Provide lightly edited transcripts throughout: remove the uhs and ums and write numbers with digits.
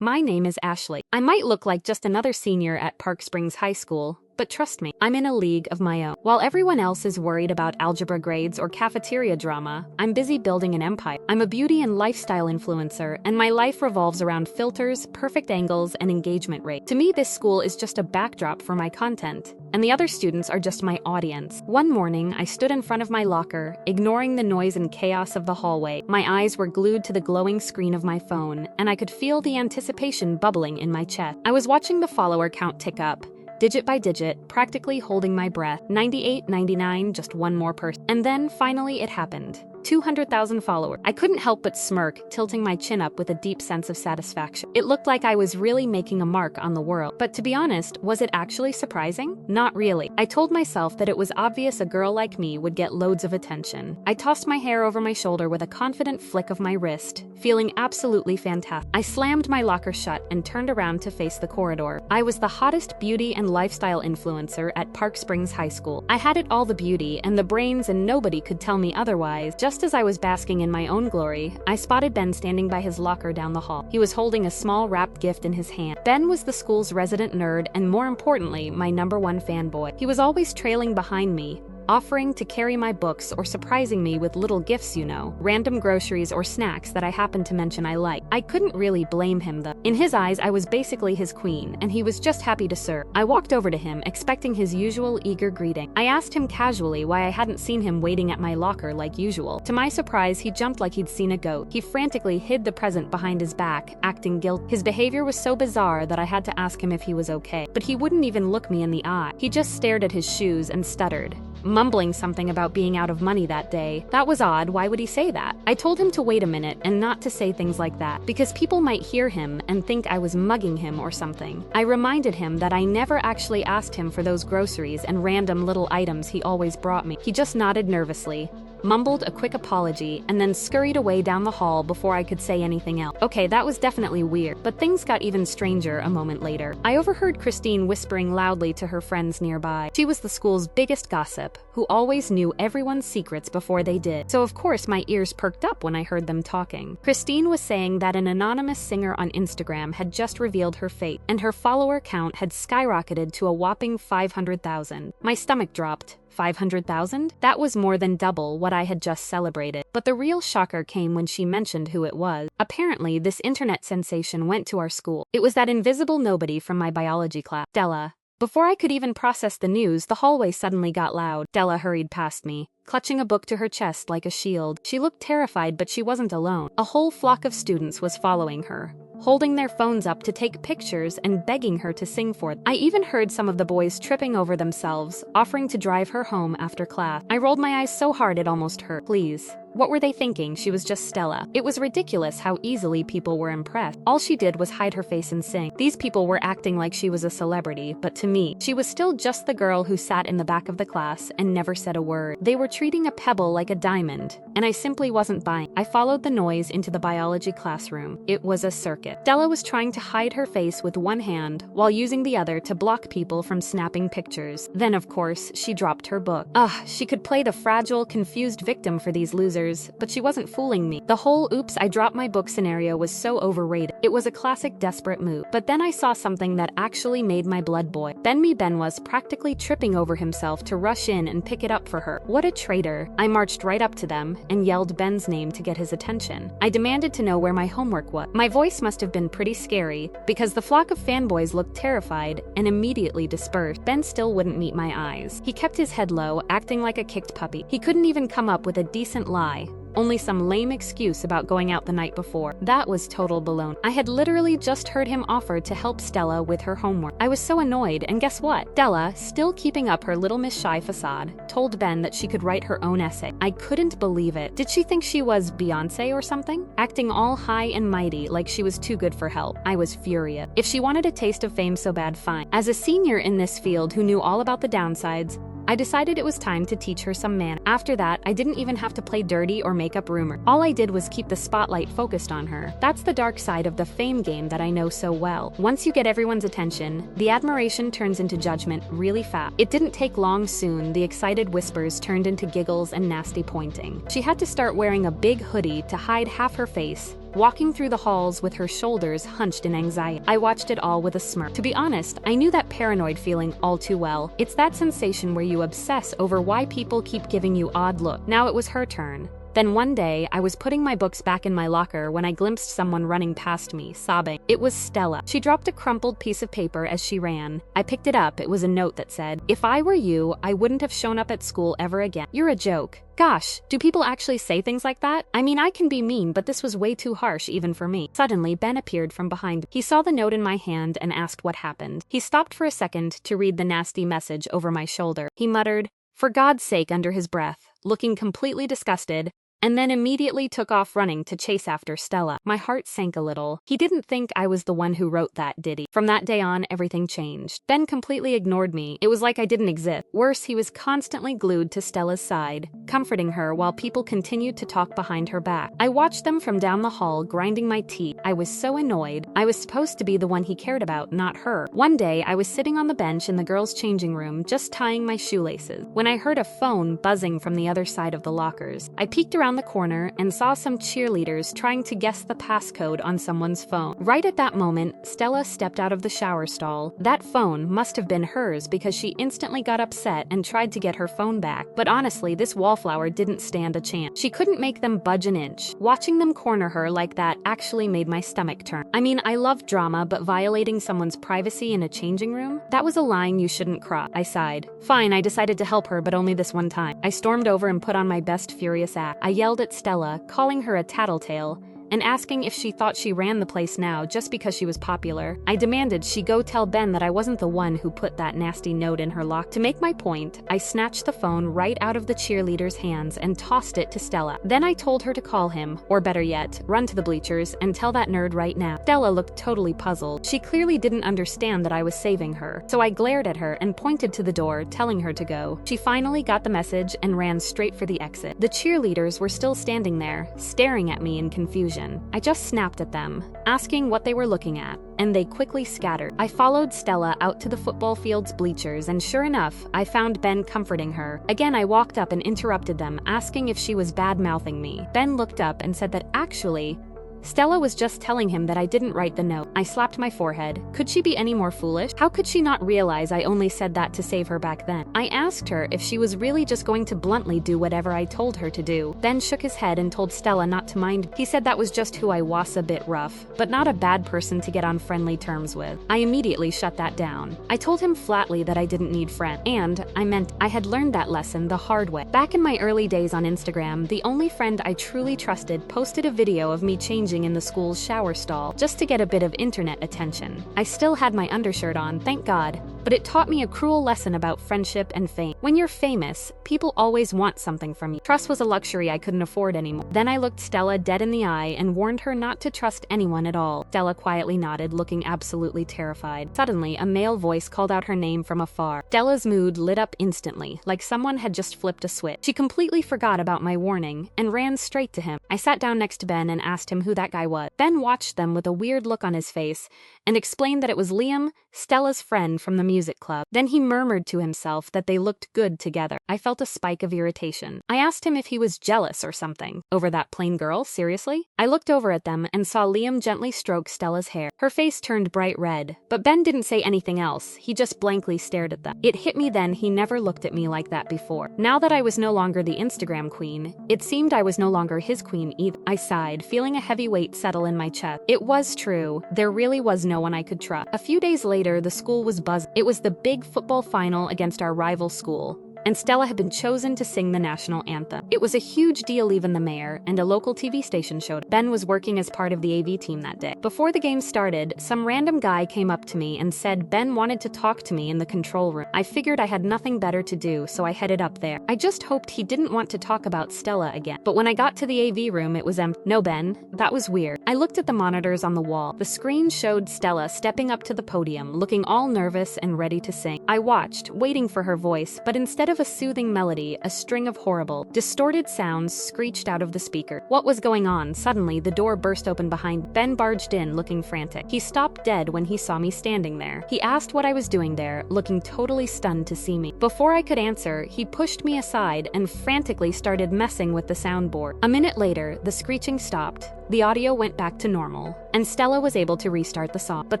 My name is Ashley. I might look like just another senior at Park Springs High School, but trust me, I'm in a league of my own. While everyone else is worried about algebra grades or cafeteria drama, I'm busy building an empire. I'm a beauty and lifestyle influencer, and my life revolves around filters, perfect angles, and engagement rate. To me, this school is just a backdrop for my content, and the other students are just my audience. One morning, I stood in front of my locker, ignoring the noise and chaos of the hallway. My eyes were glued to the glowing screen of my phone, and I could feel the anticipation bubbling in my chest. I was watching the follower count tick up, digit by digit, practically holding my breath. 98, 99, just one more person. And then, finally, it happened. 200,000 followers. I couldn't help but smirk, tilting my chin up with a deep sense of satisfaction. It looked like I was really making a mark on the world. But to be honest, was it actually surprising? Not really. I told myself that it was obvious a girl like me would get loads of attention. I tossed my hair over my shoulder with a confident flick of my wrist, feeling absolutely fantastic. I slammed my locker shut and turned around to face the corridor. I was the hottest beauty and lifestyle influencer at Park Springs High School. I had it all, the beauty and the brains, and nobody could tell me otherwise. Just as I was basking in my own glory, I spotted Ben standing by his locker down the hall. He was holding a small wrapped gift in his hand. Ben was the school's resident nerd and, more importantly, my #1 fanboy. He was always trailing behind me, offering to carry my books or surprising me with little gifts, random groceries or snacks that I happened to mention I liked. I couldn't really blame him though. In his eyes, I was basically his queen, and he was just happy to serve. I walked over to him, expecting his usual eager greeting. I asked him casually why I hadn't seen him waiting at my locker like usual. To my surprise, he jumped like he'd seen a goat. He frantically hid the present behind his back, acting guilty. His behavior was so bizarre that I had to ask him if he was okay. But he wouldn't even look me in the eye. He just stared at his shoes and stuttered, mumbling something about being out of money that day. That was odd. Why would he say that? I told him to wait a minute and not to say things like that, because people might hear him and think I was mugging him or something. I reminded him that I never actually asked him for those groceries and random little items he always brought me. He just nodded nervously, mumbled a quick apology, and then scurried away down the hall before I could say anything else. Okay, that was definitely weird, but things got even stranger a moment later. I overheard Christine whispering loudly to her friends nearby. She was the school's biggest gossip, who always knew everyone's secrets before they did. So of course my ears perked up when I heard them talking. Christine was saying that an anonymous singer on Instagram had just revealed her fate, and her follower count had skyrocketed to a whopping 500,000. My stomach dropped. 500,000? That was more than double what I had just celebrated. But the real shocker came when she mentioned who it was. Apparently, this internet sensation went to our school. It was that invisible nobody from my biology class, Stella. Before I could even process the news, the hallway suddenly got loud. Stella hurried past me, clutching a book to her chest like a shield. She looked terrified, but she wasn't alone. A whole flock of students was following her, holding their phones up to take pictures and begging her to sing for them. I even heard some of the boys tripping over themselves, offering to drive her home after class. I rolled my eyes so hard it almost hurt. Please. What were they thinking? She was just Stella. It was ridiculous how easily people were impressed. All she did was hide her face and sing. These people were acting like she was a celebrity, but to me, she was still just the girl who sat in the back of the class and never said a word. They were treating a pebble like a diamond, and I simply wasn't buying. I followed the noise into the biology classroom. It was a circus. Stella was trying to hide her face with one hand while using the other to block people from snapping pictures. Then, of course, she dropped her book. She could play the fragile, confused victim for these losers, but she wasn't fooling me. The whole oops, I dropped my book scenario was so overrated. It was a classic desperate move. But then I saw something that actually made my blood boil. Ben was practically tripping over himself to rush in and pick it up for her. What a traitor. I marched right up to them and yelled Ben's name to get his attention. I demanded to know where my homework was. My voice must have been pretty scary, because the flock of fanboys looked terrified and immediately dispersed. Ben still wouldn't meet my eyes. He kept his head low, acting like a kicked puppy. He couldn't even come up with a decent lie, only some lame excuse about going out the night before. That was total baloney. I had literally just heard him offer to help Stella with her homework. I was so annoyed, and guess what? Stella, still keeping up her little Miss Shy facade, told Ben that she could write her own essay. I couldn't believe it. Did she think she was Beyoncé or something? Acting all high and mighty like she was too good for help. I was furious. If she wanted a taste of fame so bad, fine. As a senior in this field who knew all about the downsides, I decided it was time to teach her some manners. After that, I didn't even have to play dirty or make up rumors. All I did was keep the spotlight focused on her. That's the dark side of the fame game that I know so well. Once you get everyone's attention, the admiration turns into judgment really fast. It didn't take long. Soon, the excited whispers turned into giggles and nasty pointing. She had to start wearing a big hoodie to hide half her face, walking through the halls with her shoulders hunched in anxiety. I watched it all with a smirk. To be honest, I knew that paranoid feeling all too well. It's that sensation where you obsess over why people keep giving you odd looks. Now it was her turn. Then one day, I was putting my books back in my locker when I glimpsed someone running past me, sobbing. It was Stella. She dropped a crumpled piece of paper as she ran. I picked it up. It was a note that said, "If I were you, I wouldn't have shown up at school ever again. You're a joke." Gosh, do people actually say things like that? I mean, I can be mean, but this was way too harsh even for me. Suddenly, Ben appeared from behind. He saw the note in my hand and asked what happened. He stopped for a second to read the nasty message over my shoulder. He muttered, "For God's sake," under his breath, looking completely disgusted, and then immediately took off running to chase after Stella. My heart sank a little. He didn't think I was the one who wrote that, did he? From that day on, everything changed. Ben completely ignored me. It was like I didn't exist. Worse, he was constantly glued to Stella's side, comforting her while people continued to talk behind her back. I watched them from down the hall, grinding my teeth. I was so annoyed. I was supposed to be the one he cared about, not her. One day, I was sitting on the bench in the girls' changing room, just tying my shoelaces, when I heard a phone buzzing from the other side of the lockers. I peeked around the corner and saw some cheerleaders trying to guess the passcode on someone's phone. Right at that moment, Stella stepped out of the shower stall. That phone must have been hers because she instantly got upset and tried to get her phone back. But honestly, this wallflower didn't stand a chance. She couldn't make them budge an inch. Watching them corner her like that actually made my stomach turn. I mean, I love drama, but violating someone's privacy in a changing room? That was a line you shouldn't cross. I sighed. Fine, I decided to help her, but only this one time. I stormed over and put on my best furious act. I yelled at Stella, calling her a tattletale, and asking if she thought she ran the place now just because she was popular. I demanded she go tell Ben that I wasn't the one who put that nasty note in her lock. To make my point, I snatched the phone right out of the cheerleader's hands and tossed it to Stella. Then I told her to call him, or better yet, run to the bleachers and tell that nerd right now. Stella looked totally puzzled. She clearly didn't understand that I was saving her, so I glared at her and pointed to the door, telling her to go. She finally got the message and ran straight for the exit. The cheerleaders were still standing there, staring at me in confusion. I just snapped at them, asking what they were looking at, and they quickly scattered. I followed Stella out to the football field's bleachers, and sure enough, I found Ben comforting her. Again, I walked up and interrupted them, asking if she was bad-mouthing me. Ben looked up and said that actually, Stella was just telling him that I didn't write the note. I slapped my forehead. Could she be any more foolish? How could she not realize I only said that to save her back then? I asked her if she was really just going to bluntly do whatever I told her to do. Ben shook his head and told Stella not to mind. He said that was just who I was, a bit rough, but not a bad person to get on friendly terms with. I immediately shut that down. I told him flatly that I didn't need friends, and I meant I had learned that lesson the hard way. Back in my early days on Instagram, the only friend I truly trusted posted a video of me changing in the school's shower stall just to get a bit of internet attention. I still had my undershirt on, thank God, but it taught me a cruel lesson about friendship and fame. When you're famous, people always want something from you. Trust was a luxury I couldn't afford anymore. Then I looked Stella dead in the eye and warned her not to trust anyone at all. Stella quietly nodded, looking absolutely terrified. Suddenly, a male voice called out her name from afar. Stella's mood lit up instantly, like someone had just flipped a switch. She completely forgot about my warning and ran straight to him. I sat down next to Ben and asked him who that guy was. Ben watched them with a weird look on his face and explained that it was Liam, Stella's friend from the music club. Then he murmured to himself that they looked good together. I felt a spike of irritation. I asked him if he was jealous or something. Over that plain girl, seriously? I looked over at them and saw Liam gently stroke Stella's hair. Her face turned bright red, but Ben didn't say anything else. He just blankly stared at them. It hit me then he never looked at me like that before. Now that I was no longer the Instagram queen, it seemed I was no longer his queen either. I sighed, feeling a heavy weight settle in my chest. It was true. There really was no one I could trust. A few days later, the school was buzzing. It was the big football final against our rival school, and Stella had been chosen to sing the national anthem. It was a huge deal. Even the mayor and a local TV station showed up. Ben was working as part of the AV team that day. Before the game started, some random guy came up to me and said Ben wanted to talk to me in the control room. I figured I had nothing better to do, so I headed up there. I just hoped he didn't want to talk about Stella again. But when I got to the AV room, it was empty. No, Ben, that was weird. I looked at the monitors on the wall. The screen showed Stella stepping up to the podium, looking all nervous and ready to sing. I watched, waiting for her voice, but instead Instead of a soothing melody, a string of horrible, distorted sounds screeched out of the speaker. What was going on? Suddenly, the door burst open behind. Ben barged in, looking frantic. He stopped dead when he saw me standing there. He asked what I was doing there, looking totally stunned to see me. Before I could answer, he pushed me aside and frantically started messing with the soundboard. A minute later, the screeching stopped. The audio went back to normal, and Stella was able to restart the song. But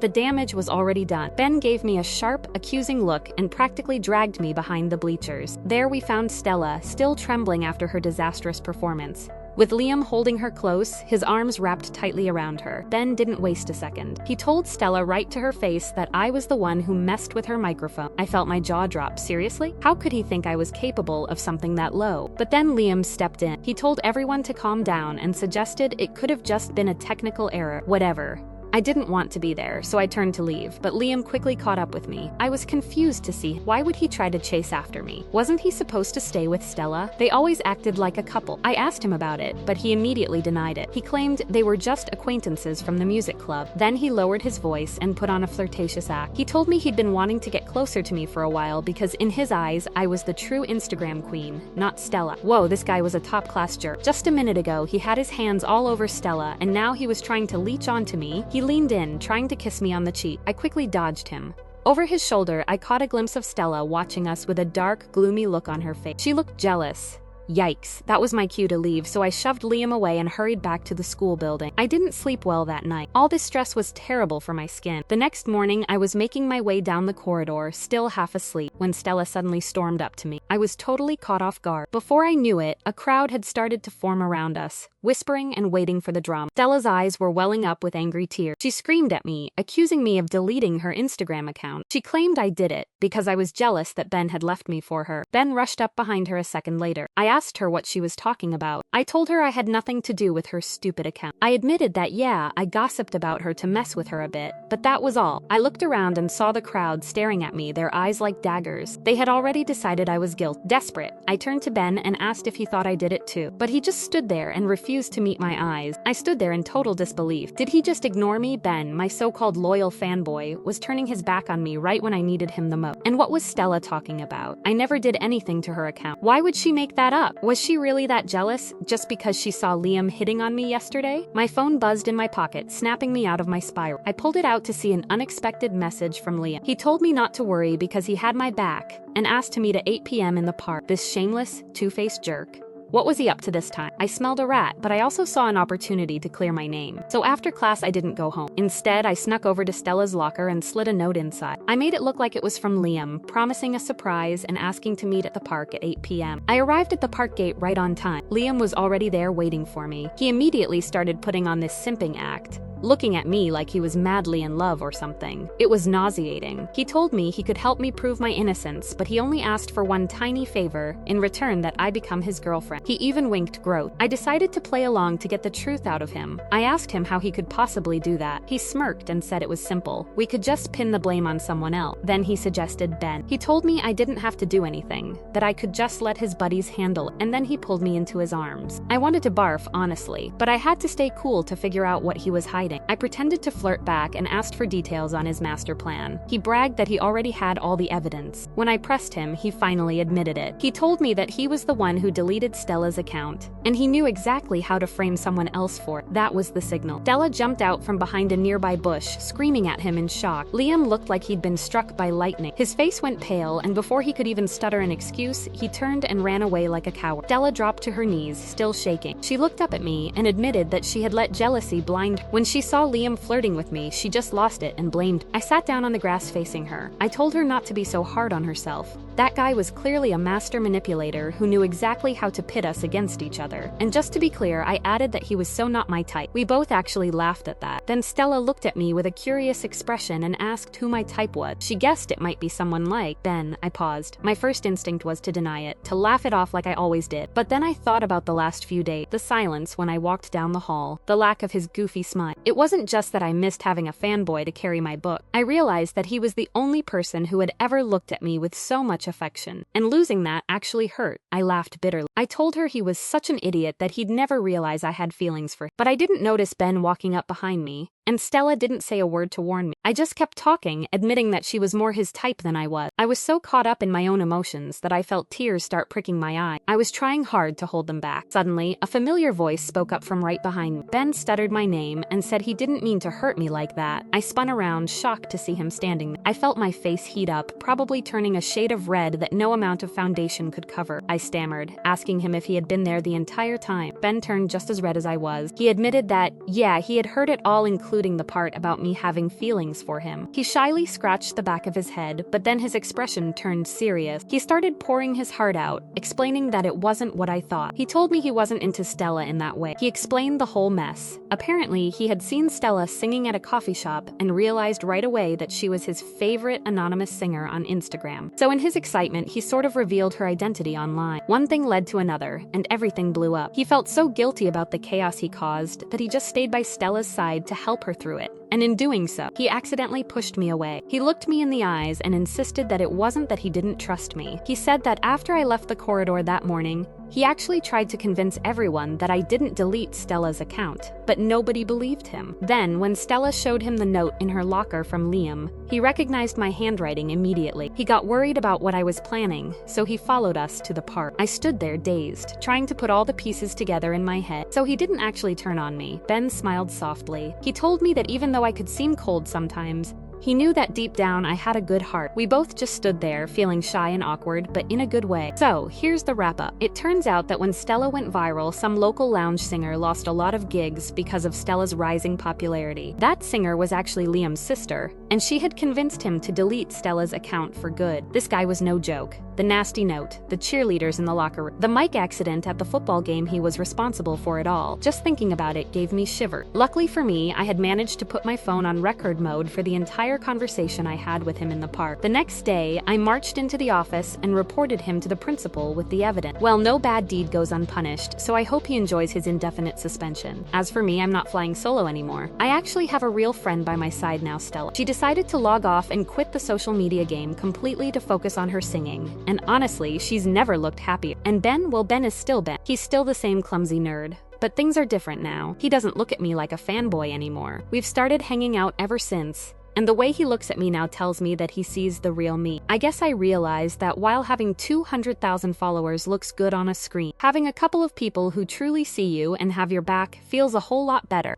the damage was already done. Ben gave me a sharp, accusing look and practically dragged me behind the bleachers. There we found Stella, still trembling after her disastrous performance. With Liam holding her close, his arms wrapped tightly around her. Ben didn't waste a second. He told Stella right to her face that I was the one who messed with her microphone. I felt my jaw drop. Seriously? How could he think I was capable of something that low? But then Liam stepped in. He told everyone to calm down and suggested it could have just been a technical error. Whatever. I didn't want to be there, so I turned to leave, but Liam quickly caught up with me. I was confused to see why would he try to chase after me. Wasn't he supposed to stay with Stella? They always acted like a couple. I asked him about it, but he immediately denied it. He claimed they were just acquaintances from the music club. Then he lowered his voice and put on a flirtatious act. He told me he'd been wanting to get closer to me for a while because in his eyes, I was the true Instagram queen, not Stella. Whoa, this guy was a top-class jerk. Just a minute ago, he had his hands all over Stella, and now he was trying to leech onto me. He leaned in, trying to kiss me on the cheek. I quickly dodged him. Over his shoulder, I caught a glimpse of Stella watching us with a dark, gloomy look on her face. She looked jealous. Yikes, that was my cue to leave, so I shoved Liam away and hurried back to the school building. I didn't sleep well that night. All this stress was terrible for my skin. The next morning, I was making my way down the corridor, still half asleep, when Stella suddenly stormed up to me. I was totally caught off guard. Before I knew it, a crowd had started to form around us, whispering and waiting for the drama. Stella's eyes were welling up with angry tears. She screamed at me, accusing me of deleting her Instagram account. She claimed I did it because I was jealous that Ben had left me for her. Ben rushed up behind her a second later. I asked her what she was talking about. I told her I had nothing to do with her stupid account. I admitted that, yeah, I gossiped about her to mess with her a bit, but that was all. I looked around and saw the crowd staring at me, their eyes like daggers. They had already decided I was guilty. Desperate, I turned to Ben and asked if he thought I did it too, but he just stood there and refused to meet my eyes. I stood there in total disbelief. Did he just ignore me? Ben, my so-called loyal fanboy, was turning his back on me right when I needed him the most. And what was Stella talking about? I never did anything to her account. Why would she make that up? Was she really that jealous just because she saw Liam hitting on me yesterday? My phone buzzed in my pocket, snapping me out of my spiral. I pulled it out to see an unexpected message from Liam. He told me not to worry because he had my back and asked to meet at 8 p.m. in the park. This shameless, two-faced jerk. What was he up to this time? I smelled a rat, but I also saw an opportunity to clear my name. So after class, I didn't go home. Instead, I snuck over to Stella's locker and slid a note inside. I made it look like it was from Liam, promising a surprise and asking to meet at the park at 8 p.m. I arrived at the park gate right on time. Liam was already there waiting for me. He immediately started putting on this simping act, looking at me like he was madly in love or something. It was nauseating. He told me he could help me prove my innocence, but he only asked for one tiny favor, in return that I become his girlfriend. He even winked growth. I decided to play along to get the truth out of him. I asked him how he could possibly do that. He smirked and said it was simple. We could just pin the blame on someone else. Then he suggested Ben. He told me I didn't have to do anything, that I could just let his buddies handle it, and then he pulled me into his arms. I wanted to barf, honestly, but I had to stay cool to figure out what he was hiding. I pretended to flirt back and asked for details on his master plan. He bragged that he already had all the evidence. When I pressed him, he finally admitted it. He told me that he was the one who deleted Stella's account, and he knew exactly how to frame someone else for it. That was the signal. Stella jumped out from behind a nearby bush, screaming at him in shock. Liam looked like he'd been struck by lightning. His face went pale, and before he could even stutter an excuse, he turned and ran away like a coward. Stella dropped to her knees, still shaking. She looked up at me and admitted that she had let jealousy blind her. When she saw Liam flirting with me, she just lost it and blamed. I sat down on the grass facing her. I told her not to be so hard on herself. That guy was clearly a master manipulator who knew exactly how to pit us against each other. And just to be clear, I added that he was so not my type. We both actually laughed at that. Then Stella looked at me with a curious expression and asked who my type was. She guessed it might be someone like Ben. I paused. My first instinct was to deny it, to laugh it off like I always did. But then I thought about the last few days, the silence when I walked down the hall, the lack of his goofy smile. It wasn't just that I missed having a fanboy to carry my book. I realized that he was the only person who had ever looked at me with so much affection, and losing that actually hurt. I laughed bitterly. I told her he was such an idiot that he'd never realize I had feelings for him. But I didn't notice Ben walking up behind me, and Stella didn't say a word to warn me. I just kept talking, admitting that she was more his type than I was. I was so caught up in my own emotions that I felt tears start pricking my eye. I was trying hard to hold them back. Suddenly, a familiar voice spoke up from right behind me. Ben stuttered my name and said he didn't mean to hurt me like that. I spun around, shocked to see him standing there. I felt my face heat up, probably turning a shade of red that no amount of foundation could cover. I stammered, asking him if he had been there the entire time. Ben turned just as red as I was. He admitted that, yeah, he had heard it all, including the part about me having feelings for him. He shyly scratched the back of his head, but then his expression turned serious. He started pouring his heart out, explaining that it wasn't what I thought. He told me he wasn't into Stella in that way. He explained the whole mess. Apparently, he had seen Stella singing at a coffee shop and realized right away that she was his favorite anonymous singer on Instagram. So in his excitement, he sort of revealed her identity online. One thing led to another, and everything blew up. He felt so guilty about the chaos he caused that he just stayed by Stella's side to help her through it. And in doing so, he accidentally pushed me away. He looked me in the eyes and insisted that it wasn't that he didn't trust me. He said that after I left the corridor that morning, he actually tried to convince everyone that I didn't delete Stella's account, but nobody believed him. Then, when Stella showed him the note in her locker from Liam, he recognized my handwriting immediately. He got worried about what I was planning, so he followed us to the park. I stood there dazed, trying to put all the pieces together in my head. So he didn't actually turn on me. Ben smiled softly. He told me that even though I could seem cold sometimes, he knew that deep down I had a good heart. We both just stood there, feeling shy and awkward, but in a good way. So, here's the wrap-up. It turns out that when Stella went viral, some local lounge singer lost a lot of gigs because of Stella's rising popularity. That singer was actually Liam's sister, and she had convinced him to delete Stella's account for good. This guy was no joke. The nasty note, the cheerleaders in the locker room, the mic accident at the football game, he was responsible for it all. Just thinking about it gave me shivers. Luckily for me, I had managed to put my phone on record mode for the entire conversation I had with him in the park. The next day, I marched into the office and reported him to the principal with the evidence. Well, no bad deed goes unpunished, so I hope he enjoys his indefinite suspension. As for me, I'm not flying solo anymore. I actually have a real friend by my side now, Stella. She decided to log off and quit the social media game completely to focus on her singing. And honestly, she's never looked happier. And Ben, well, Ben is still Ben. He's still the same clumsy nerd. But things are different now. He doesn't look at me like a fanboy anymore. We've started hanging out ever since, and the way he looks at me now tells me that he sees the real me. I guess I realized that while having 200,000 followers looks good on a screen, having a couple of people who truly see you and have your back feels a whole lot better.